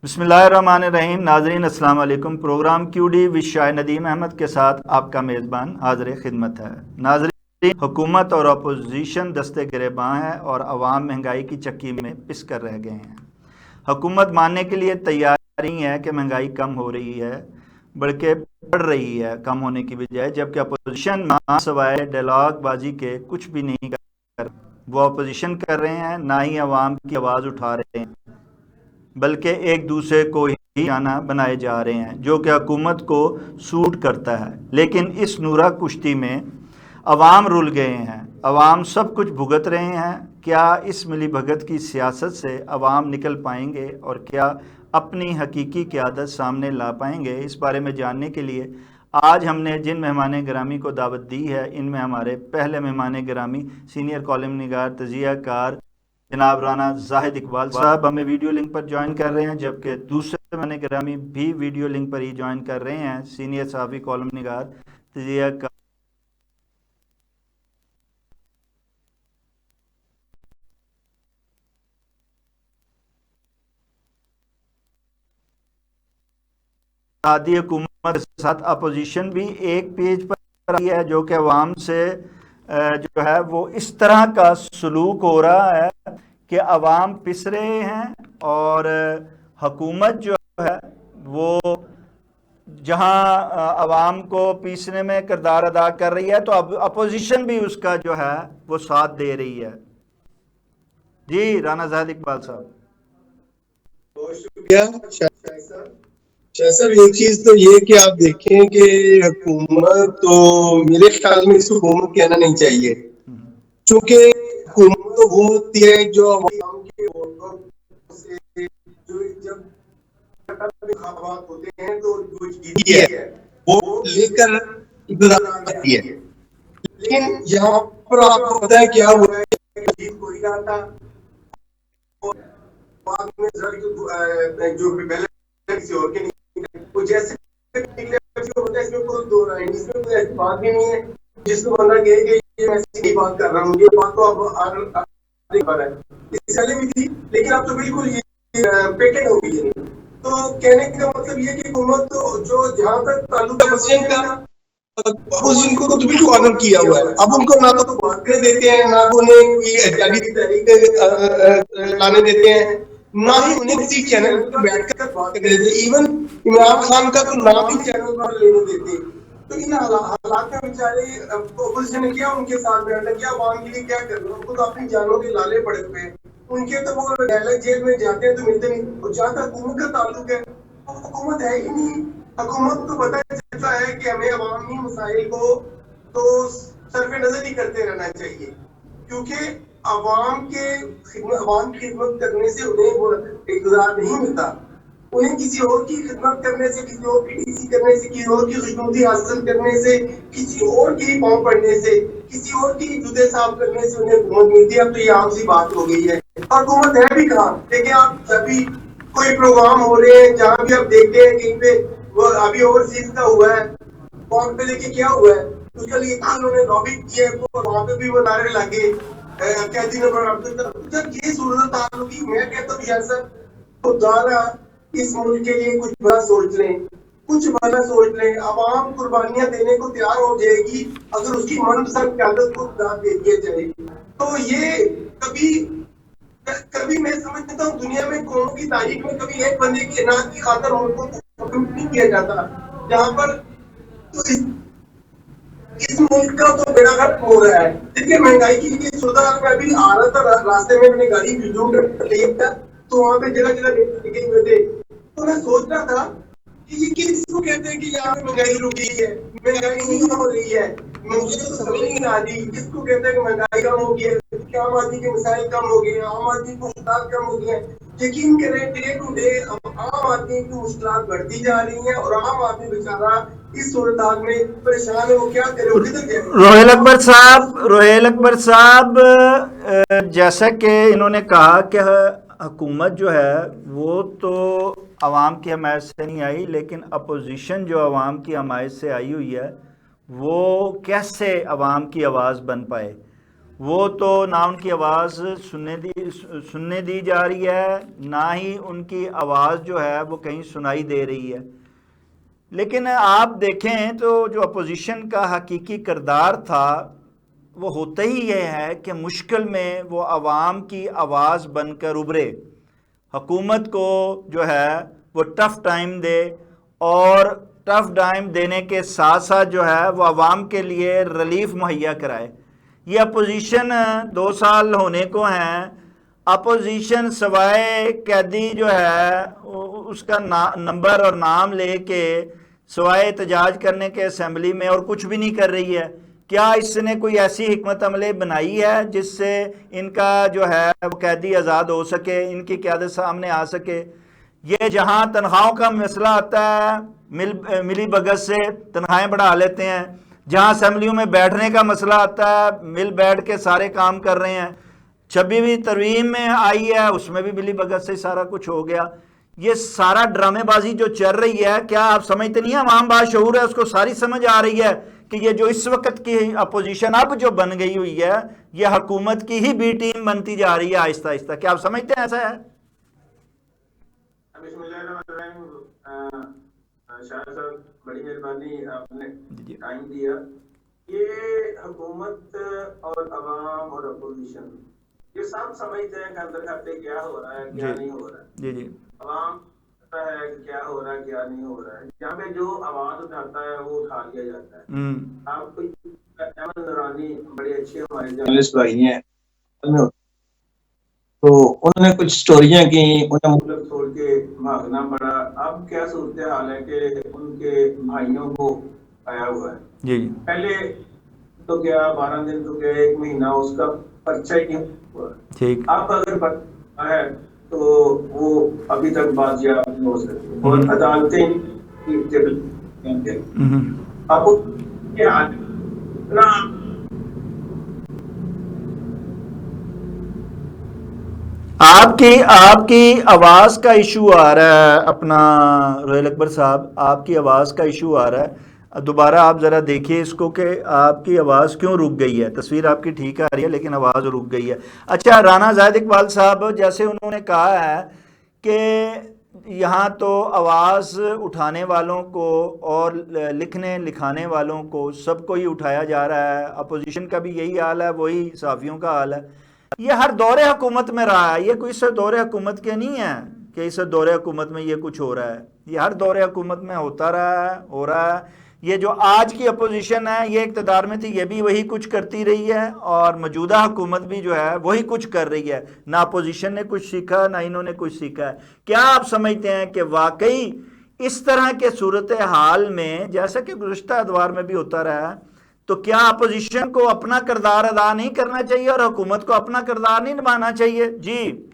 बिस्मिल्लाहिर्रहमानिर्रहीम। नाज़रीन अस्सलाम वालेकुम। Program QD with Shah Nadeem Ahmad के साथ आपका मेज़बान हाज़िर खिदमत है। नाज़रीन, हुकूमत और अपोजिशन दस्ते गिरेबां है और अवाम महंगाई की चक्की में पिस कर रह गए हैं। हुकूमत मानने के लिए तैयार नहीं है कि महंगाई कम हो रही है, बल्कि बढ़ रही है कम होने की बजाय, जबकि अपोजिशन सवाए डायलॉग बाजी के कुछ भी नहीं कर। वो अपोजिशन कर रहे हैं, ना ही अवाम की आवाज़ उठा रहे हैं, बल्कि एक दूसरे को ही निशाना बनाए जा रहे हैं, जो कि हुकूमत को सूट करता है। लेकिन इस नूरा कुश्ती में अवाम रुल गए हैं, अवाम सब कुछ भुगत रहे हैं। क्या इस मिली भगत की सियासत से अवाम निकल पाएंगे और क्या अपनी हकीकी क़यादत सामने ला पाएंगे? इस बारे में जानने के लिए आज हमने जिन मेहमान गिरामी को दावत दी है, इनमें हमारे पहले मेहमान गिरामी सीनियर कॉलम निगार तजिया कार जनाब राना जाहिद इकबाल साहब हमें वीडियो लिंक पर ज्वाइन कर रहे हैं, जबकि दूसरे मेहमान गिरामी भी वीडियो लिंक पर ही ज्वाइन कर रहे हैं, सीनियर सहाफ़ी कॉलम निगार तजिया कार आदि हुकूमत के साथ अपोजिशन भी एक पेज पर आई है, जो कि अवाम से जो है वो इस तरह का सलूक हो रहा है कि अवाम पिस रहे हैं और हुकूमत जो है वो जहां अवाम को पीसने में किरदार अदा कर रही है, तो अब अपोजिशन भी उसका जो है वो साथ दे रही है। जी राना जाहिद इकबाल साहब। बहुत शुक्रिया शाह साहब। शाह साहब, एक चीज तो ये कि आप देखें कि हुकूमत, तो मेरे ख्याल में इसको हुकूमत कहना नहीं चाहिए, क्योंकि हुकूमत तो वो होती है जो अवाम के वोटों से, जो जब इंतखाबात होते हैं तो जो जीती है वो लेकर इक़्तिदार आती है। लेकिन यहाँ पर आपको पता है क्या हुआ है कि जीत कोई रहा था और बाद में जो पहले किसी और के वो जैसे निकले होता है, इसमें कोई दो राय नहीं, इसमें कोई ऐसी बात भी नहीं है जिसको बंदा कहे कि ये मैं ऐसी नहीं बात कर रहा हूँ। ये बात तो अब है, इससे पहले भी थी, लेकिन अब तो बिल्कुल ये पेटेंट हो गई है। तो कहने का मतलब ये कि हुकूमत तो जो जहाँ तक ताल्लुक है अपोजिशन का, अपोजिशन को तो बिल्कुल ऑनर किया हुआ है। अब उनको ना तो बात करने देते हैं, ना उन्हें कोई जाली तहरीक लाने देते हैं, ना ही उन्हें किसी चैनल पर बैठकर बात करने देते। इवन इमरान खान का तो नाम ही चैनल पर लेने देते। तो इन हालात में बेचारे अपोजिशन ने क्या उनके साथ बैठना, क्या अवाम के लिए क्या करना, उनको तो अपनी जानों के लाले पड़े हुए हैं। उनके तो वो डायलॉग जेल में जाते हैं तो मिलते नहीं। और जहाँ तक हुकूमत का ताल्लुक है, तो हुकूमत है ही नहीं। हुकूमत को पता चलता है कि हमें अवामी मसाइल को तो सरफे नजर ही करते रहना चाहिए, क्योंकि अवाम की खिदमत करने से उन्हें वो इक़्तिदार नहीं मिलता। उन्हें किसी और की खिदमत करने से, किसी और की डीसी करने से, किसी और की खुशनुदी हासिल करने से, किसी और की पाँव पड़ने से, किसी और की जूते साफ करने से उन्हें हुकूमत मिलती है। अब तो ये आम सी बात हो गई है। और हुकूमत है भी कहाँ? देखिए, आप जब भी कोई प्रोग्राम हो रहे हैं, जहाँ भी आप देखते हैं कहीं पे, वो अभी ओवरसीज का हुआ है, वहाँ पे लेके क्या हुआ है, उसके लिए उन्होंने लॉबी की है, वहाँ पे भी वो नारे लगे कैदी नंबर। जब ये सूरत हाल होगी, मैं कहता हूँ सर तो दोबारा इस मुल्क के लिए कुछ बड़ा सोच लें, कुछ बड़ा सोच लें। अवाम कुर्बानियां देने को तैयार हो जाएगी अगर उसकी मनपसंद क़यादत को दाद दे दिया जाए। तो ये कभी कभी मैं समझता हूँ दुनिया में कौमों की तारीख में कभी एक बंदे की अनाज की खातर मुल्कों को हुक्म नहीं किया जाता। जहाँ पर तो इस मुल्क का तो बेड़ा गर्क हो रहा है। देखिए, महंगाई की सूरत में अभी आ रहा था, रास्ते में मैंने गाड़ी लिया था, तो वहाँ पे जगह जगह लिखे हुए थे। तो मैं सोच रहा था कि ये किसको कहते हैं कि यहाँ पे महंगाई रुकी है, महंगाई नहीं हो रही है। मुझे तो समझ नहीं आ रही किसको कहते हैं कि महंगाई कम हो गई है, क्या आम आदमी के मसाइल कम हो गए, आम आदमी को मुश्किलात कम हो गई है। यकीन करें, डे टू डे आम आदमी की मुश्किलात बढ़ती जा रही है और आम आदमी बेचारा इस सूरत में परेशान है। वो क्या करे, वो किधर जाए? रोहेल अकबर साहब, जैसा कि इन्होंने कहा कि हुकूमत जो है वो तो अवाम की हमायत से नहीं आई, लेकिन अपोजिशन जो अवाम की हमायत से आई हुई है वो कैसे अवाम की आवाज़ बन पाए। वो तो ना उनकी आवाज़ सुनने दी जा रही है, ना ही उनकी आवाज़ जो है वो कहीं सुनाई दे रही है। लेकिन आप देखें तो जो अपोजिशन का हकीकी किरदार था वो होता ही ये है कि मुश्किल में वो आवाम की आवाज़ बनकर उभरे, हुकूमत को जो है वो टफ़ टाइम दे, और टफ़ टाइम देने के साथ साथ जो है वो आवाम के लिए रिलीफ मुहैया कराए। ये अपोजिशन 2 साल होने को हैं, अपोजिशन सवाए कैदी जो है उसका नंबर और नाम लेके सवाए एहतजाज करने के असेंबली में और कुछ भी नहीं कर रही है। क्या इसने कोई ऐसी हिकमत अमली बनाई है जिससे इनका जो है वो कैदी आज़ाद हो सके, इनकी क़यादत सामने आ सके? ये जहाँ तनख्वाहों का मसला आता है मिली भगत से तनख्वाहें बढ़ा लेते हैं, जहाँ असेंबलियों में बैठने का मसला आता है मिल बैठ के सारे काम कर रहे हैं। 26वीं तरमीम में आई है उसमें भी मिली भगत से सारा कुछ हो गया। ये सारा ड्रामेबाजी जो चल रही है, क्या आप समझते नहीं है आवाम बाशऊर है, उसको सारी समझ आ रही है कि ये जो इस वक्त की अपोजिशन अब जो बन गई हुई है ये हुकूमत की ही बी टीम बनती जा रही है आहिस्ता आहिस्ता? क्या आप समझते हैं ऐसा है? शाह साहब बड़ी मेहरबानी, आपने टाइम दिया। ये हुकूमत और अवाम और अपोजिशन ये सब समझते हैं कि अंदर खाते क्या हो रहा है क्या नहीं हो रहा है। जी जी। अवाम पता है क्या हो रहा है क्या नहीं हो रहा है। यहाँ पे जो आवाज उठाता है वो उठा लिया जाता है। आप अहमद नूरानी बड़े अच्छे हमारे जर्नलिस्ट भाई हैं, तो उन्होंने कुछ स्टोरियां की, उन्हें मुल्क छोड़ के भागना पड़ा। अब क्या सूरत हाल है कि उनके भाइयों को आया हुआ है। जी। पहले तो क्या 12 दिन तो क्या 1 महीना उसका पर्चा ही नहीं हुआ। ठीक। अब अगर पर्चा है तो वो अभी तक बाजियाब नहीं हो सकती और अदालतें अब क्या आपकी आवाज़ का इशू आ रहा है। अपना रोहेल अकबर साहब, आपकी आवाज़ का इशू आ रहा है। दोबारा आप ज़रा देखिए इसको कि आपकी आवाज़ क्यों रुक गई है। तस्वीर आपकी ठीक आ रही है लेकिन आवाज़ रुक गई है। अच्छा, राना जाहिद इकबाल साहब, जैसे उन्होंने कहा है कि यहाँ तो आवाज़ उठाने वालों को और लिखने लिखाने वालों को सबको ही उठाया जा रहा है। अपोजिशन का भी यही हाल है, वही सहाफ़ियों का हाल है। ये हर दौरे हुकूमत में रहा है, ये कोई इस दौरे हुकूमत के नहीं है कि इस दौरे हुकूमत में ये कुछ हो रहा है। ये हर दौरे हुकूमत में होता रहा है, हो रहा है। ये जो आज की अपोजिशन है ये इक़्तिदार में थी, ये भी वही कुछ करती रही है और मौजूदा हुकूमत भी जो है वही कुछ कर रही है। ना अपोजिशन ने कुछ सीखा ना इन्होंने कुछ सीखा है। क्या आप समझते हैं कि वाकई इस तरह के सूरत हाल में, जैसा कि गुज़श्ता अदवार में भी होता रहा है, तो क्या अपोजिशन को अपना किरदार अदा नहीं करना चाहिए और हुकूमत को अपना किरदार नहीं निभाना चाहिए? जी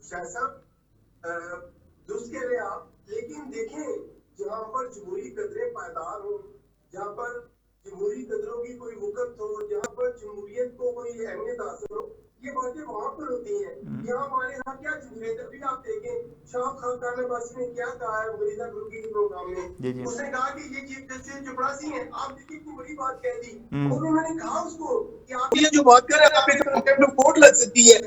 शाह साहब, दुरुस्त कह रहे हैं आप, लेकिन देखें जहाँ पर जमहूरी कदरें पायदार हो, जहाँ पर जमहूरी कदरों की कोई वक़्त हो, जहाँ पर जमहूरियत को कोई अहमियत हासिल हो, ये बातें वहाँ पर होती हैं। यहाँ हमारे यहाँ क्या जमहूरियत? अभी आप देखें शाह खान अब्बासी ने क्या कहा है वरीदा ग्रुपी के प्रोग्राम में, उसने कहा कि ये चीफ जस्टिस चपरासी हैं। आप देखिए कितनी बड़ी बात कह दी और उन्होंने कहा उसको कि आप ये जो बात कर रहे हैं आप पे कंटेम्प्ट ऑफ कोर्ट लग सकती है।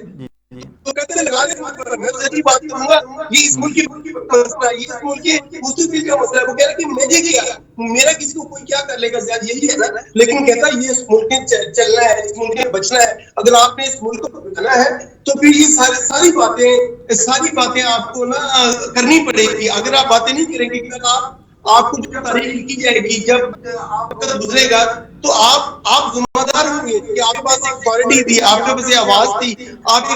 तो कहते हैं लगा दे बात पर, मैं सच्ची बात करूंगा, ये इस मुल्क की मसला है, ये इस मुल्क के मुस्तकबिल का मसला है। वो कह रहा है कि मुझे क्या, मेरा किसी को कोई क्या कर लेगा, शायद यही है ना। लेकिन कहता है ये इस मुल्क में चलना है, इस मुल्क में बचना है। अगर आपने इस मुल्क को बचना है तो फिर ये सारी बातें आपको ना करनी पड़ेगी। अगर आप बातें नहीं करेंगे, आपको जब तारीख लिखी जाएगी, जब आपका गुजरेगा, तो आप जिम्मेदार होंगे कि आपके पास एक अथॉरिटी थी, आपके पास आवाज थी, आप एक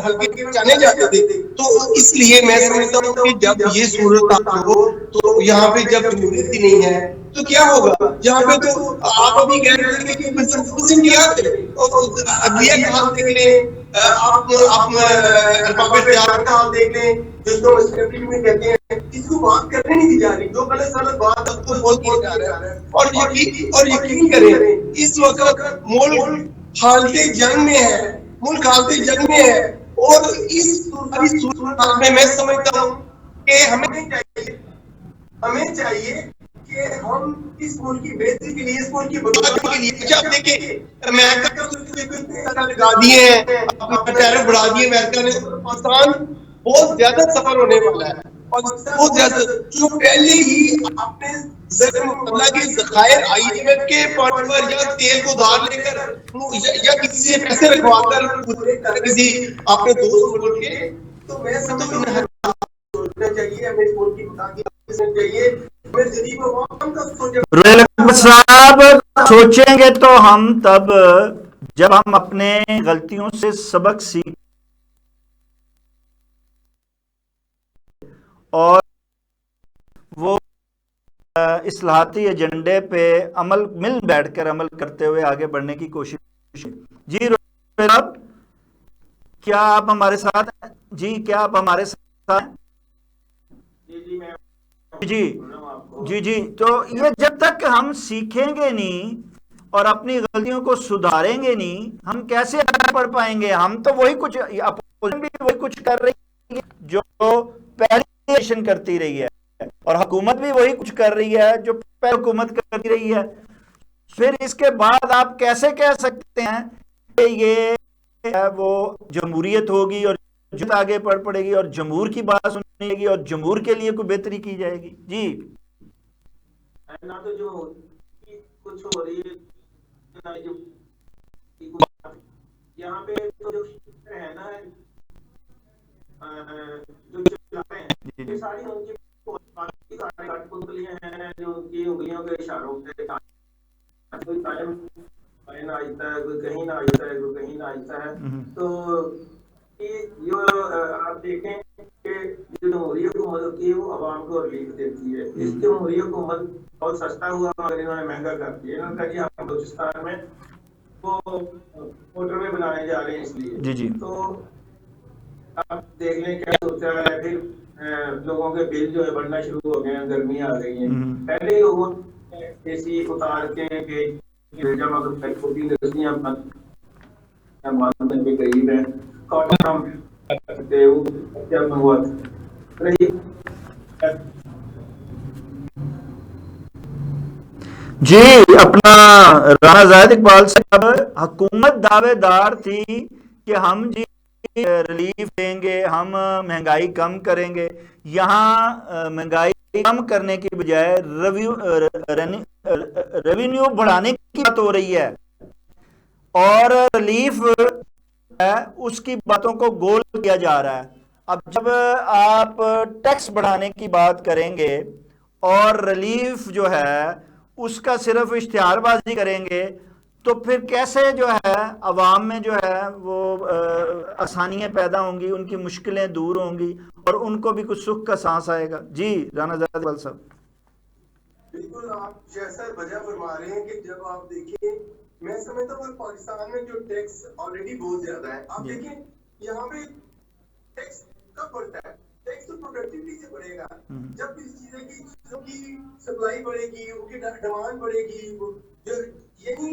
हल्के जाने जाते थे। तो इसलिए मैं समझता हूँ कि जब ये सूरत हो तो यहाँ पे जब जमहूरियत ही नहीं है तो क्या होगा? यहाँ पे तो आप अभी कह रहे थे कि अदलिया का हाल देख लें, आप अल्फाबेट का हाल देख लें, जिसको असेंबली में कहते हैं, इसको बात करने नहीं दी जा रही। जो गलत सलत बात उसको बोल दिया जा रहा है। और यकीन करें इस वक्त मुल्क हालते जंग में है, मुल्क हालते जंग में है। और इस सूरत में मैं समझता हूँ कि हमें चाहिए कि हम इस मुल्क की बेहतरी के लिए, इस मुल्क की बदौलत के लिए, अच्छा आप देखिए अमेरिका ने इतने सारे लगा दिए हैं, अपना टैरिफ बढ़ा दिए अमेरिका ने, पाकिस्तान बहुत ज्यादा सफर होने वाला है। पाकिस्तान बहुत ज्यादा जो पहले ही अपने मुतल्ला के ज़खायर IMF के फंड पर या तेल को उधार लेकर या किसी से पैसे रखवाकर किसी अपने दोस्त मुल्क के, तो मैं समझता हूँ सोचना चाहिए, हमें इस मुल्क की ताकि चाहिए, हमें गरीब अवाम का सोचना। रुहेल अकबर साहब, सोचेंगे तो हम तब जब हम अपने गलतियों से सबक सीख और वो इस्लाहाती एजेंडे पे अमल मिल बैठकर अमल करते हुए आगे बढ़ने की कोशिश। जी रुहेल साहब, क्या आप हमारे साथ हैं? जी क्या आप हमारे साथ हैं? जी जी जी। तो ये जब तक हम सीखेंगे नहीं और अपनी गलतियों को सुधारेंगे नहीं, हम कैसे आगे बढ़ पाएंगे? हम तो वही कुछ, अपोजिशन भी वही कुछ कर रही है जो पहली जनरेशन करती रही है, और हुकूमत भी वही कुछ कर रही है जो पहले हुकूमत करती रही है। फिर इसके बाद आप कैसे कह सकते हैं कि ये वो जमहूरियत होगी और जो आगे बढ़ पड़ेगी और जमहूर की बात सुनेगी और जमहूर के लिए कोई बेहतरी की जाएगी? जी ना तो जो कुछ हो रही है ना, जो यहाँ पे तो जो है ना, जो चलाते हैं ये सारी उनकी कठपुतलियां हैं, जो उनकी उंगलियों के इशारों पे कोई कायम ना आता है, कोई कहीं ना आता है, कोई कहीं ना आता है। तो जो आप देखें कि जो जमहूरी हुकूमत होती है वो अवाम को रिलीफ देती है। इस जमहूरी हुकूमत बहुत सस्ता हुआ मगर इन्होंने महंगा कर दिया। इन्होंने कहा कि हम बलूचिस्तान में वो मोटरवे बनाने जा रहे हैं इसलिए। जी जी। तो आप देख लें क्या सोचा है, फिर लोगों के बिल जो है बढ़ना शुरू हो गए हैं, गर्मी आ गई है। पहले लोगों ने एसी उतार के जब अगर छोटी इंडस्ट्रियां बंद भी गरीब है, कॉटन हम करते वो जब हुआ रही। जी, अपना राणा जाहिद इकबाल साहब, हुकूमत दावेदार थी कि हम जी रिलीफ देंगे, हम महंगाई कम करेंगे। यहाँ महंगाई कम करने की बजाय रेवेन्यू बढ़ाने की बात हो रही है और रिलीफ है उसकी बातों को गोल किया जा रहा है। अब जब आप टैक्स बढ़ाने की बात करेंगे और रिलीफ जो है उसका सिर्फ इश्तिहारबाजी करेंगे, तो फिर कैसे जो है अवाम में जो है वो आसानियां पैदा होंगी, उनकी मुश्किलें दूर होंगी और उनको भी कुछ सुख का सांस आएगा। जी राणा जाहिद इकबाल साहब। बिल्कुल आप जैसा वजह फरमा रहे हैं कि जब आप देखिए, मैं समझता हूँ पाकिस्तान में जो टैक्स ऑलरेडी बहुत ज्यादा है। आप देखें यहाँ पे टैक्स कब बढ़ता है? टैक्स तो प्रोडक्टिविटी से बढ़ेगा। जब किसी चीजों की सप्लाई बढ़ेगी, उनकी डिमांड बढ़ेगी, यही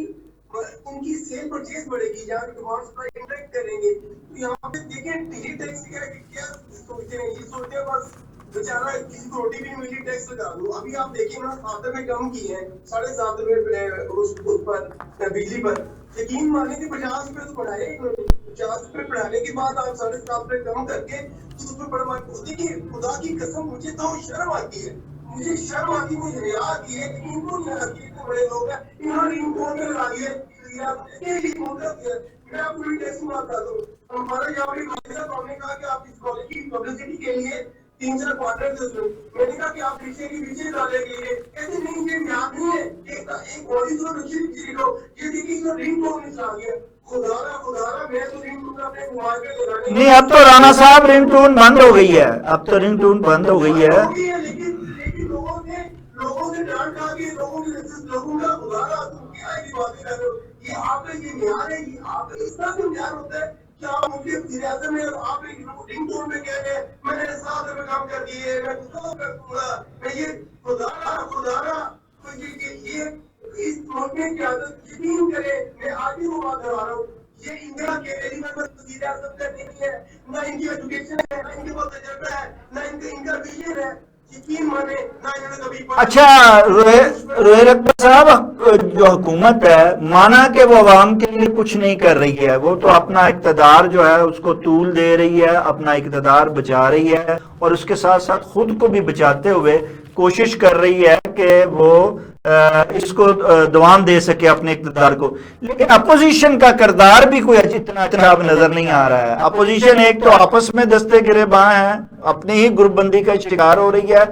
उनकी सेल परचेज बढ़ेगी, जहाँ डिमांड सप्लाई इंटरेक्ट करेंगे। तो यहाँ पे देखें ये टैक्स क्या सोचते हैं? ये सोचते हैं बस बेचारा किसी को रोटी भी नहीं मिली टैक्स लगा दो। अभी आप देखिए ना, 7 रुपए कम किए हैं, 7.5 रुपए उस पर बिजली पर। यकीन मानिए कि 50 रुपए तो बढ़ाए, 50 रुपए बढ़ाने के बाद आप 7.5 रुपए कम करके तो उसमें बढ़ा। देखिए खुदा की कसम मुझे तो शर्म आती है, मुझे शर्म आती है, मुझे हया आती है कि इनको नहीं आती। इतने बड़े लोग हैं, इन्होंने रिपोर्ट में लगा दिया। मैं आपको टैक्स बात बता दूं, हमारे यहाँ पे कॉलेज है, तो हमने कहा कि आप इस कॉलेज की पब्लिसिटी के लिए 3-4 क्वार्टर दे दो। मैंने कहा कि आप पीछे डाले के लिए कहते नहीं, ये याद नहीं है, एक बॉडी तो रखी लो। ये देखिए इसमें रिंग टोन निकाल गया। खुदारा मैं तो रिंग टोन अपने मोबाइल पे लगाने नहीं, अब तो राणा साहब रिंग टोन बंद हो गई है, अब तो रिंग टोन बंद हो गई है। लेकिन लोगों ने डांट खा के लोगों का खुदारा तुम क्या की बातें कर रहे हो? ये आपका ये न्याय है, ये आप इस तरह से न्याय होता है कि आप मुझे वज़ीर-ए-आज़म में आप एक रिंग टोन में कह रहे हैं मैंने 7 रुपए काम कर दिए, मैं कुछ कर दूंगा, मैं ये खुदारा तो ये इस मुल्क में की आदत यकीन करे। मैं आज भी वो बात करवा रहा हूँ, ये इंदिरा के वज़ीर-ए-आज़म का नहीं है, ना इनकी एजुकेशन है, ना इनके पास तजुर्बा है, ना इनका विजन है। यकीन माने ना इन्होंने कभी अच्छा, रोहिल अकबर साहब, जो हुकूमत है, माना कि वो अवाम के लिए कुछ नहीं कर रही है, वो तो अपना इक़्तिदार जो है उसको तूल दे रही है, अपना इक़्तिदार बचा रही है और उसके साथ साथ खुद को भी बचाते हुए कोशिश कर रही है कि वो इसको दवाम दे सके अपने इक़्तिदार को। लेकिन अपोजिशन का किरदार भी कोई इतना इतना अब नजर नहीं आ रहा है। अपोजिशन एक तो आपस में दस्ते गिरेबां है, अपनी ही ग्रुपबंदी का शिकार हो रही है,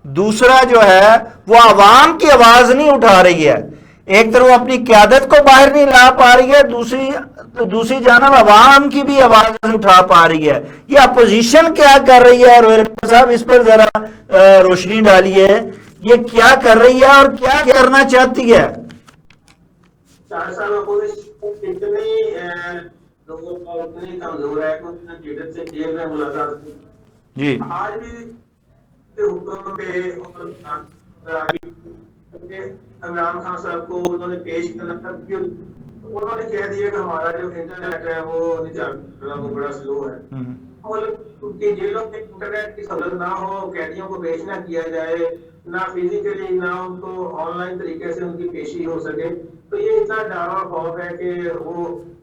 दूसरा जो है वो आवाम की आवाज नहीं उठा रही है। एक तरफ वो अपनी क्यादत को बाहर नहीं ला पा रही है, दूसरी जानब आवाम की भी आवाज नहीं उठा पा रही है। ये अपोजिशन क्या कर रही है रोहिल साहब, इस पर जरा रोशनी डालिए, ये क्या कर रही है और क्या करना चाहती है? 4 साल अपोजिशन इतनी लोगों का उतनी कमजोर है कि उतने जिद्दत से जेल में मुलाकात जी आज भी हुक्म पे इमरान खान साहब को उन्होंने पेश करना था, उन्होंने कह दिया कि हमारा जो इंटरनेट है वो नहीं चल रहा, वो बड़ा स्लो है। क्योंकि जेलों में इंटरनेट की सहूलत ना हो, कैदियों को पेश ना किया जाए, ना फिजिकली ना उनको ऑनलाइन तरीके से उनकी पेशी हो सके, तो ये इतना डर और खौफ है कि वो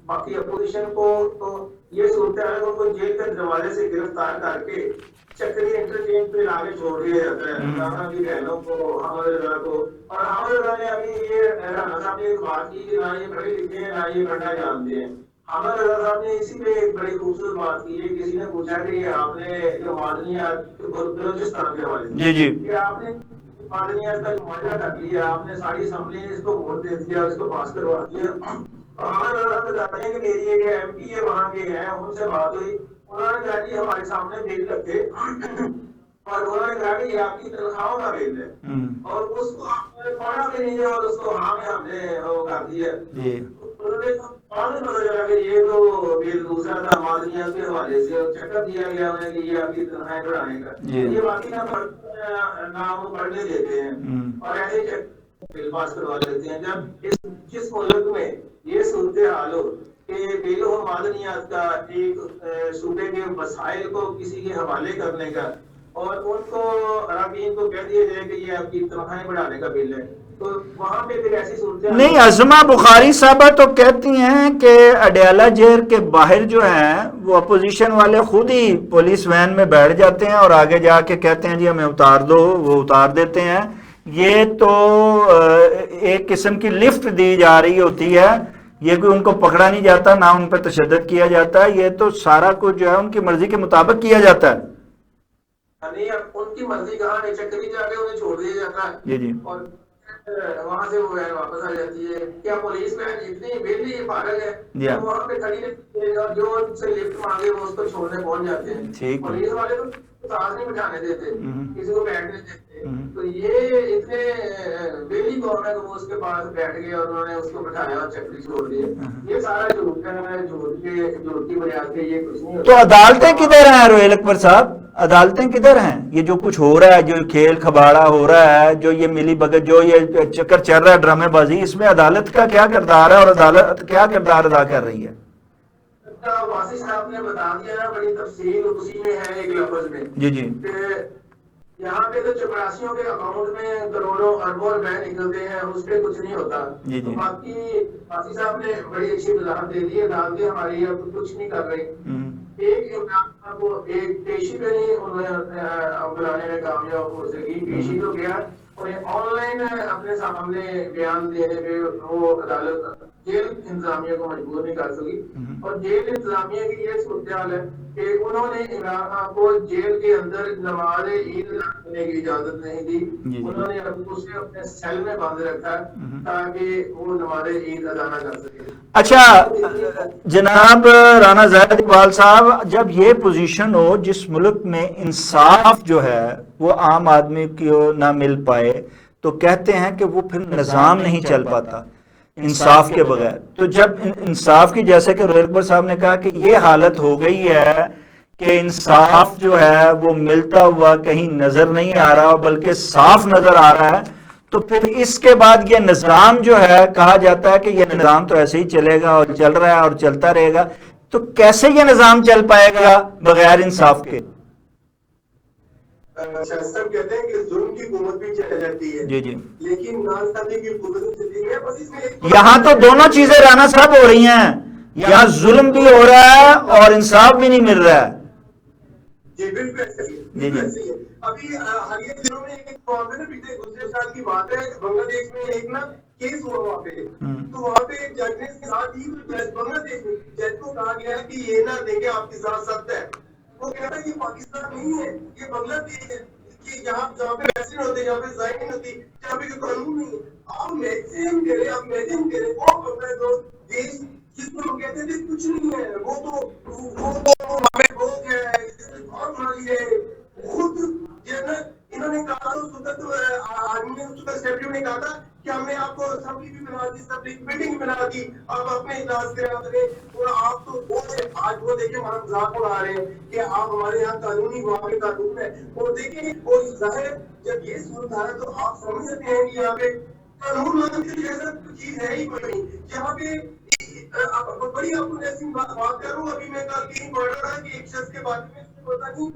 बाकी अपोजिशन को तो ये सूरत है उनको जेल के दरवाजे से गिरफ्तार करके चक्री इंटरचेंज पे लाके छोड़ दिया जाता है राणा की बहनों को, हमद रजा को। और हमद रजा ने अभी ये राणा साहब ने एक बात की कि ना ये पढ़े लिखे हैं ना ये पढ़ना जानते हैं। हमद रजा साहब ने इसी पे एक बड़ी खूबसूरत बात की है। किसी ने पूछा कि आपने जो मादनियात बलूचिस्तान के हवाले से जी जी कि आपने मादनियात का मुआवजा कर लिया, आपने सारी असेंबली ने इसको वोट दे दिया, इसको पास करवा दिया। और हमद रजा बताते हैं कि मेरी एक एमपी है वहां के हैं, उनसे बात हुई, उन्होंने कहा कि हमारे सामने बिल रखे और उन्होंने कहा कि ये आपकी तनख्वाहों का बिल है और उसको आपने पढ़ा भी नहीं है और उसको हाँ में हमने वो कर दिया। उन्होंने पता चला कि ये तो बिल दूसरा था, मादनियात के हवाले से चेकअप दिया गया उन्हें कि ये आपकी तनख्वाहें बढ़ाने का, ये बाकी ना वो पढ़ने देते हैं और ऐसे बिल पास करवा लेते हैं। जब जिस मुल्क में ये सूरत हाल हो कि बिल और मादनियात का एक सूबे के वसाइल को किसी के हवाले करने का और उनको अराकीन को कह दिया जाए कि ये आपकी तनख्वाहें बढ़ाने का बिल है, तो वहां पे फिर ऐसी सूरत नहीं। अज़मा बुखारी साहबा तो कहती हैं कि अडयाला जेल के बाहर जो है वो अपोजिशन वाले खुद ही पुलिस वैन में बैठ जाते हैं और आगे जाके कहते हैं जी हमें उतार दो, वो उतार देते हैं। ये तो एक किस्म की लिफ्ट दी जा रही होती है, ये कोई उनको पकड़ा नहीं जाता, ना उन पर तशद्दुद किया जाता है, ये तो सारा कुछ जो है उनकी मर्जी के मुताबिक किया जाता है। नहीं, उनकी मर्जी कहाँ है, चक्री जाके उन्हें छोड़ दिया जाता है जी जी और वहां से वो वैन वापस आ जाती है। क्या पुलिस वैन इतनी बेली पागल है, तो वहां पे खड़ी रहती है और जो उनसे लिफ्ट मांगे वो उसको छोड़ने पहुंच जाते हैं। पुलिस वाले तो साथ नहीं बिठाने देते, किसी को बैठने देते। तो ये इतने बेली कौन है, तो वो उसके पास बैठ गए और उन्होंने उसको बिठाया और चक्री छोड़ दी। ये सारा झूठ है, झूठ की बुनियाद पे ये कुछ नहीं। तो अदालतें किधर हैं रोहिल अकबर साहब, अदालतें किधर हैं? ये जो कुछ हो रहा है, जो खेल खबाड़ा हो रहा है, जो ये मिली भगत, जो ये चक्कर चल रहा है, ड्रामेबाजी, इसमें अदालत का क्या किरदार है और अदालत क्या किरदार अदा कर रही है? वासी साहब ने बता दिया ना, बड़ी तफसील उसी में है एक लफ्ज में जी जी। यहाँ पे तो चपरासियों के अकाउंट में करोड़ों अरबों रुपए निकलते हैं, उस पर कुछ नहीं होता। जी जी। तो बाकी वासी साहब ने बड़ी अच्छी वजाहत दे दी है, अदालतें हमारी अब कुछ नहीं कर रही। एक इमरान को एक पेशी पे नहीं उन्हें बुलाने में कामयाब हो सकी, पेशी तो गया, उन्हें ऑनलाइन अपने सामने बयान देने पे वो अदालत जेल इंतजामिया को मजबूर नहीं कर सकी। और जेल इंतजामिया की ये सूरत हाल है कि उन्होंने इमरान खान को जेल के अंदर नमाज ईद करने की इजाजत नहीं दी, उन्होंने उसे अपने सेल में बांध रखा ताकि वो नमाज ईद अदा न कर सके। अच्छा जनाब राना ज़ाहिद इकबाल साहब, जब ये पोजीशन हो जिस मुल्क में इंसाफ जो है वो आम आदमी को ना मिल पाए, तो कहते हैं कि वो फिर निज़ाम नहीं चल पाता इंसाफ के बगैर। तो जब इंसाफ की, जैसे कि रोहिल अकबर साहब ने कहा कि ये हालत हो गई है कि इंसाफ जो है वो मिलता हुआ कहीं नजर नहीं आ रहा बल्कि साफ नजर आ रहा है, तो फिर इसके बाद ये निजाम जो है, कहा जाता है कि ये निजाम तो ऐसे ही चलेगा और चल रहा है और चलता रहेगा, तो कैसे ये निजाम चल पाएगा बगैर इंसाफ के? शाह साहब कहते हैं कि जुल्म की हुकूमत भी चली जाती है, जी जी, लेकिन नाइंसाफी की हुकूमत चलती है। बस इसमें एक यहाँ तो दोनों चीजें राना साहब हो रही हैं, यहाँ जुल्म भी हो रहा है और इंसाफ भी नहीं मिल रहा है। जी बिल्कुल ऐसे ही है, जी बिल्कुल जी, ऐसे ही है। अभी हालिया दिनों में एक मामले में पिछले दूसरे साल की बात है, बांग्लादेश में एक ना केस हुआ वहाँ पे। तो वहाँ पे एक जज ने इसके साथ ही बांग्लादेश में जज को कहा गया कि ये ना देंगे आपके साथ सख्त है। वो कहता है ये पाकिस्तान नहीं है, ये बांग्लादेश है, कि जहाँ जहाँ पे वैक्सीन होते, जहाँ पे जाइन होती, जहाँ पे कानून नहीं है, आप मैक्सिमम कह रहे, आप मैक्सिमम कह रहे, वो अपना जो देश जिसको लोग कहते थे कुछ नहीं है, वो तो हमें भोग है और माली है खुद। जो है ना, इन्होंने कहा तो सुदत आर्मी ने सुदत सेक्रेटरी ने कहा था कि हमने आपको असेंबली भी बना दी, असेंबली मीटिंग भी बना दी, आप अपने इजलास करा दें। और आप तो वो आज वो देखिए हमारा मजाक उड़ा रहे हैं कि आप हमारे यहाँ कानूनी वहाँ पे कानून है। और देखिए और जाहिर जब ये सूरत है तो आप समझ सकते हैं कि यहाँ पे कानून मानने जैसा चीज है ही कोई नहीं। यहाँ पे बड़ी आपको ऐसी बात करूं, अभी मैं कल कहीं पढ़ रहा था कि एक शख्स के बारे में पता नहीं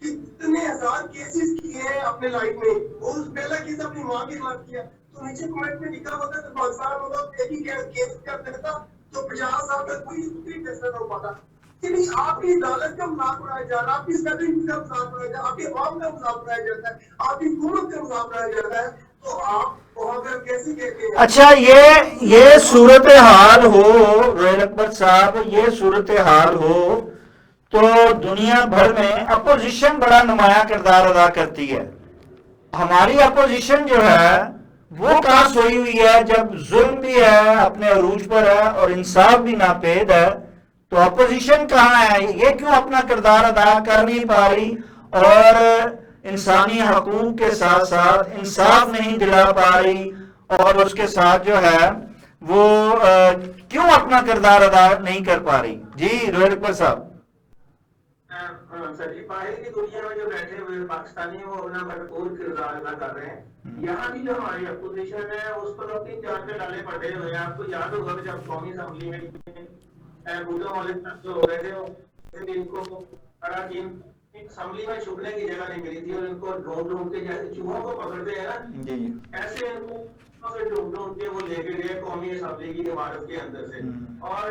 कितने हजार केसेस किए हैं अपने लाइफ में, और उस पहला केस अपनी माँ के खिलाफ किया। तो नीचे कमेंट में लिखा होता तो पाकिस्तान होगा एक ही केस कर देता तो 50 साल तक कोई सुप्रीम फैसला ना हो पाता। लेकिन आपकी अदालत का मजाक उड़ाया जा रहा है, आपकी स्टैटिंग का मजाक उड़ाया जा रहा है, आपकी अवाम का मजाक उड़ाया जाता है, आपकी हुकूमत का मजाक उड़ाया जाता है, तो आप वहां पर कैसे कहते हैं? अच्छा, ये सूरत हाल हो रोहिल अकबर साहब, ये सूरत हाल हो तो दुनिया भर में अपोजिशन बड़ा नुमाया किरदार अदा करती है। हमारी अपोजिशन जो है वो कहाँ सोई हुई है, जब जुल्म भी है अपने अरूज पर है और इंसाफ भी नापेद है, तो अपोजिशन कहाँ है? ये क्यों अपना किरदार अदा कर नहीं पा रही और इंसानी हकूक के साथ साथ इंसाफ नहीं दिला पा रही, और उसके साथ जो है वो क्यों अपना किरदार अदा नहीं कर पा रही? जी रोहिल अकबर साहब। सर जी, बाहर की दुनिया में जो बैठे हुए पाकिस्तानी वो अपना भरपूर किरदार अदा कर रहे हैं। यहाँ की जो हमारी अपोजिशन है उस पर अपनी जान पे डाले पड़े हुए हैं। आपको याद होगा जब कौमी असेंबली में भूटो वाले जो हो रहे थे, इनको असेंबली में छुपने की जगह नहीं मिली थी और इनको ढूंढ ढूंढ के जैसे चूहों को पकड़ते हैं ना, ऐसे इनको से ढूंढ ढूंढ के वो लेके गए कौमी असेंबली की इमारत के अंदर से। और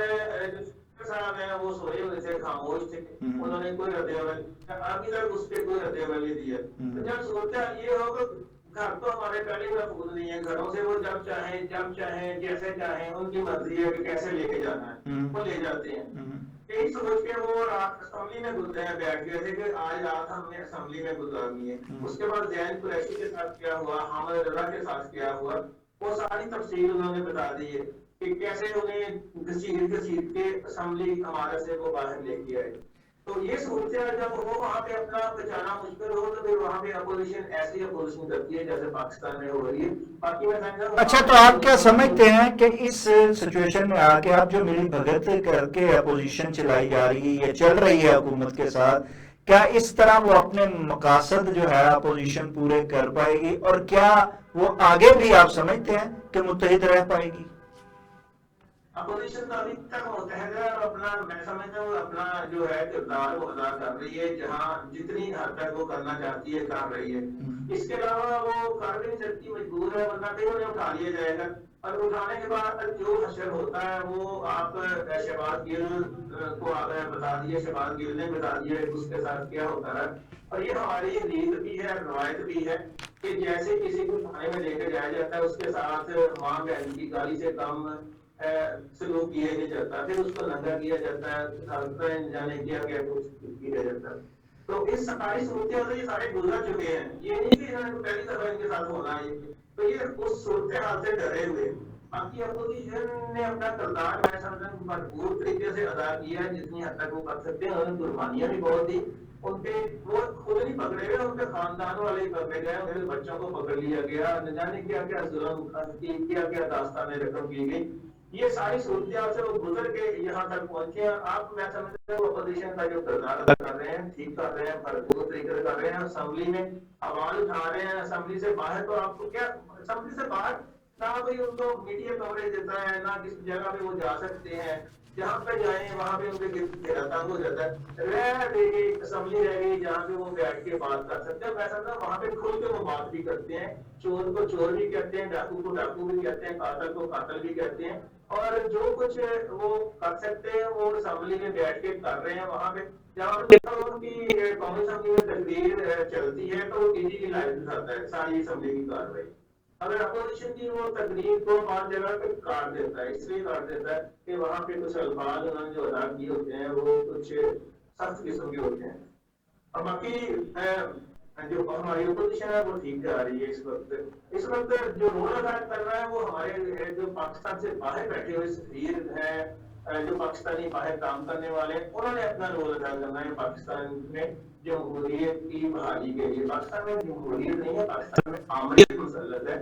साहब है वो सोए हुए थे, खामोश थे, उन्होंने कोई रद्द-ए-अमल अभी तक उस पर कोई रद्द-ए-अमल नहीं दिया। तो जब सोचा ये होगा घर तो हमारे पहले महफूज नहीं है, घरों से वो जब चाहे जैसे चाहे उनकी मर्जी है कि कैसे लेके जाना है वो ले जाते हैं। यही सोच के वो रात असेंबली में गुजरे हैं, बैठ गए थे कि आज रात हमने असेंबली में गुजारनी है। उसके बाद जैन कुरैशी के साथ क्या हुआ, हामिद रजा के साथ क्या हुआ, वो सारी तफसील उन्होंने बता दी है कि कैसे उन्हें घसीट के असेंबली इमारत से वो बाहर लेके आए। तो ये सूरत जब हो वहां पे अपना बचाना मुश्किल हो तो फिर वहां पे अपोजिशन ऐसी अपोजिशन करती है जैसे पाकिस्तान में हो रही है। बाकी मैं समझता हूं। अच्छा, तो आप क्या समझते हैं कि इस सिचुएशन में आके आप जो मिली भगत करके अपोजिशन चलाई जा रही है या चल रही है हुकूमत के साथ, क्या इस तरह वो अपने मकासद जो है अपोजिशन पूरे कर पाएगी, और क्या वो आगे भी आप समझते हैं कि मुत्तहिद रह पाएगी? अपोजिशन तो अभी तक मुतहद है और अपना मैं समझता हूँ अपना जो है किरदार वो अदा कर रही है, जहाँ जितनी हद तक वो करना चाहती है कर रही है। इसके अलावा वो कर भी नहीं सकती, मजबूर है, वरना फिर उन्हें उठा लिया जाएगा। और उठाने के बाद जो हशर होता है वो आप शहबाज गिल को बता दिए, शहबाज गिल ने बता दिया उसके साथ क्या होता है। और ये हमारी रीत भी है, रवायत भी है कि जैसे किसी को थाने में लेकर जाया जाता है उसके साथ माँ बहन की गाली से कम सलूक किया नहीं जाता, फिर उसको नंगा किया जाता है, जाने किया गया कुछ किया जाता है। तो इस सारी सूरतें ये सारे गुजर चुके हैं, ये नहीं कि इन्होंने पहली दफा इनके साथ होना है। तो ये उस सूरत हाल से डरे हुए। बाकी अपोजिशन ने अपना किरदार मैं समझता हूँ भरपूर तरीके से अदा किया है जितनी हद तक वो कर सकते हैं। उन्होंने कुर्बानियां भी बहुत दी, उनके वो खुद नहीं पकड़े गए, उनके खानदान वाले ही पकड़े गए, उनके बच्चों को पकड़ लिया गया, न जाने क्या क्या जुल्म क्या क्या दास्तान रकम की गई। ये सारी सूरत से वो गुजर के यहाँ तक पहुंचे हैं। आप मैं समझता हूँ अपोजिशन का जो किरदार अदा कर रहे हैं ठीक कर रहे हैं, भरपूर तरीके से कर रहे हैं। असेंबली में आवाज उठा रहे हैं, असेंबली से बाहर तो आपको क्या, असेंबली से बाहर ना कोई उनको मीडिया कवरेज देता है, ना किस जगह पे वो जा सकते हैं, जहाँ पे जाए वहां पे उनके घेरा तंग हो जाता है। रह गई असेंबली रह गई जहाँ पे वो बैठ के बात कर सकते हैं, वैसा ना वहां पे खुल के वो बात भी करते हैं, चोर को चोर भी कहते हैं, डाकू को डाकू भी कहते हैं, कातल को कातल भी कहते हैं, और जो कुछ वो कर सकते हैं वो असेंबली में बैठ के कर रहे हैं। वहां पे जहाँ पे उनकी कौमी असेंबली में तकरीर चलती है तो वो टीवी लाइव दिखाता है सारी असेंबली की कार्रवाई। अगर अपोजिशन की वो तकरीर को 5 जगह पे काट देता है, इसलिए काट देता है कि वहां पे कुछ अल्फाज उन्होंने जो अदा किए होते हैं वो कुछ सख्त किस्म के होते हैं। और बाकी जो हमारी अपोजिशन है वो ठीक जा रही है इस वक्त जो रोल अदा कर रहा है वो हमारे जो पाकिस्तान से बाहर बैठे हुए सफीर हैं, जो पाकिस्तानी बाहर काम करने वाले हैं, उन्होंने अपना रोल अदा करना है पाकिस्तान में जमहूरियत की बहाली के लिए। पाकिस्तान में जमहूरियत नहीं है, पाकिस्तान में आमरीयत मुसल्लत है,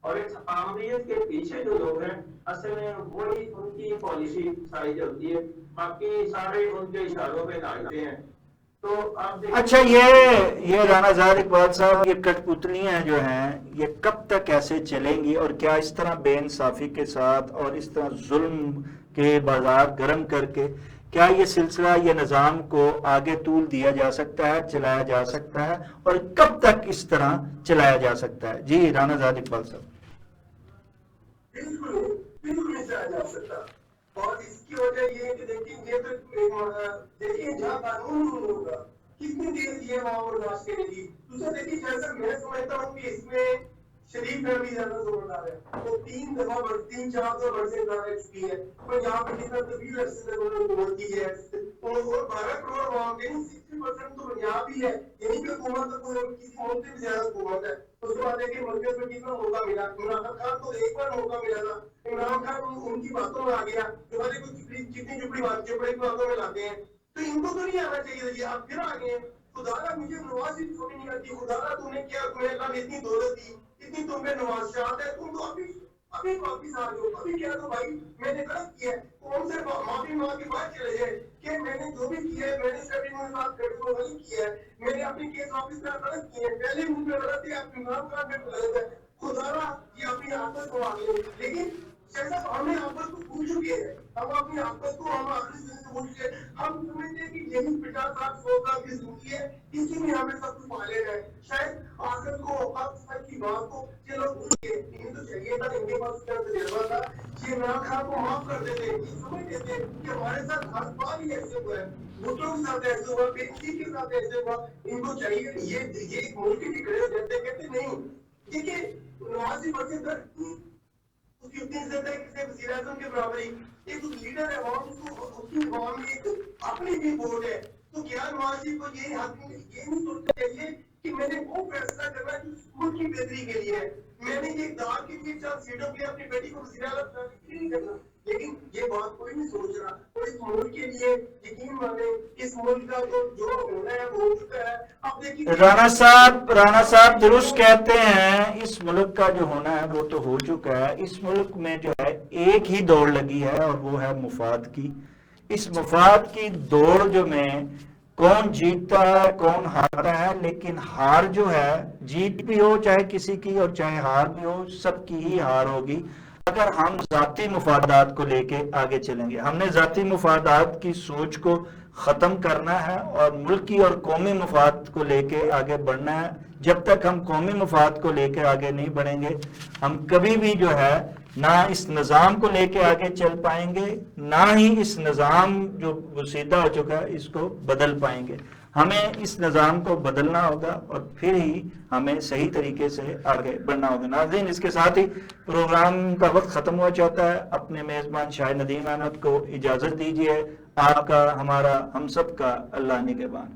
और इस आमरीयत के पीछे जो लोग हैं असल में वही उनकी पॉलिसी सारी चलती है, बाकी सारे उनके इशारों पे नाचते हैं। तो आप अच्छा, ये राना ज़ाहिर इकबाल साहब, ये कठपुतलियां जो हैं ये कब तक ऐसे चलेंगी, और क्या इस तरह बेइंसाफी के साथ और इस तरह जुल्म के बाजार गर्म करके क्या ये सिलसिला, ये निज़ाम को आगे तूल दिया जा सकता है, चलाया जा सकता है, और कब तक इस तरह चलाया जा सकता है? जी राना ज़ाहिर इकबाल साहब। बिल्कुल बिल्कुल नहीं चलाया जा सकता, और इसकी वजह ये है कि देखिए ये तो देखिए जहाँ कानून नहीं होगा कितनी देर दिए वहां बर्दाश्त करेगी। दूसरा देखिए जैसा मैं समझता हूँ कि इसमें शरीफ में भी ज्यादा जोरदार है, वो 3 दफा 3-4 दफा बढ़ से रह चुकी है, पर यहाँ पे जितना तबील उन्होंने वोट की है और 12 करोड़ वहां के 60% तो पंजाब ही है, यही पे हुकूमत किसी मुल्क से भी ज्यादा हुकूमत है। उसके बाद देखिए मरकज में कितना मौका मिला, इमरान खान को एक बार मौका मिला था, इमरान खान उनकी बातों में आ गया, तुम्हारे कुछ कितनी चुपड़ी बातों में लाते हैं, तो इनको तो नहीं आना चाहिए था, आप फिर आ गए। खुदारा मुझे नवाज शरीफ समझ नहीं आती, खुदारा तूने क्या, तुम्हें अल्लाह ने इतनी दौलत दी, इतनी तुम पे नवाज शाह है, तुम तो अभी वापिस आ जाओ, अभी क्या तो भाई मैंने गलत किया है, कौन से माफी मांग के बाद चले जाए कि मैंने जो भी किया है, मैंने स्टडी में साथ गलत किया है, मैंने अपने केस वापिस का गलत किया है, पहले मुझ में गलत है, आप इमरान खान में गलत है, खुदारा ये अपनी आदत को आ गए। लेकिन जैसा हमने आपस को भूल चुके हैं, हम अपनी आपस को हम आखिरी से भूल चुके, हम समझते हैं कि यही 50-100 साल की जिंदगी है, इसी में हमें सब कुछ पाले रहे, शायद आखिर को हक की बात को चलो भूल गए, इन्हें तो चाहिए था, इनके पास तजुर्बा था कि इमरान खान को माफ कर देते, ये समझ लेते कि हमारे साथ हर बार ही ऐसे हुआ है, भुट्टो के साथ ऐसे हुआ, बेनजीर के साथ ऐसे हुआ, इनको चाहिए ये मुल्क की खड़े कहते नहीं। देखिए नवाज शरीफ उसकी उतनी इज्जत है किसी वज़ीर आज़म के बराबर ही, एक लीडर है वहां, उसको उसकी अवाम में एक अपनी भी वोट है, तो क्या नवाज शरीफ को ये नहीं सोचना चाहिए कि मैंने वो फैसला करना जो मुल्क की बेहतरी के लिए है, मैंने ये इक़्तिदार के लिए 4 सीटों के लिए अपनी बेटी को वज़ीर आज़म नहीं करना। लेकिन ये बात कोई नहीं सोच रहा, और इस मुल्क के लिए यकीन माने इस मुल्क का तो जो होना है वो हो चुका है। अब देखिए राना साहब दुरुस्त कहते हैं, इस मुल्क का जो होना है वो तो हो चुका है। इस मुल्क में जो है एक ही दौड़ लगी है और वो है मुफाद की। इस मुफाद की दौड़ जो में कौन जीतता है कौन हारता है, लेकिन हार जो है, जीत भी हो चाहे किसी की और चाहे हार भी हो, सबकी ही हार होगी अगर हम जाती मुफादात को लेके आगे चलेंगे। हमने जाती मुफादात की सोच को खत्म करना है और मुल्की और कौमी मुफाद को लेके आगे बढ़ना है। जब तक हम कौमी मुफाद को लेके आगे नहीं बढ़ेंगे, हम कभी भी जो है ना इस निज़ाम को लेके आगे चल पाएंगे, ना ही इस निज़ाम जो वसीदा हो चुका है इसको बदल पाएंगे। हमें इस निज़ाम को बदलना होगा और फिर ही हमें सही तरीके से आगे बढ़ना होगा। नाज़रीन, इसके साथ ही प्रोग्राम का वक्त ख़त्म हुआ चाहता है। अपने मेज़बान शाह नदीम अहमद को इजाज़त दीजिए। आपका, हमारा, हम सब का अल्लाह निगहबान।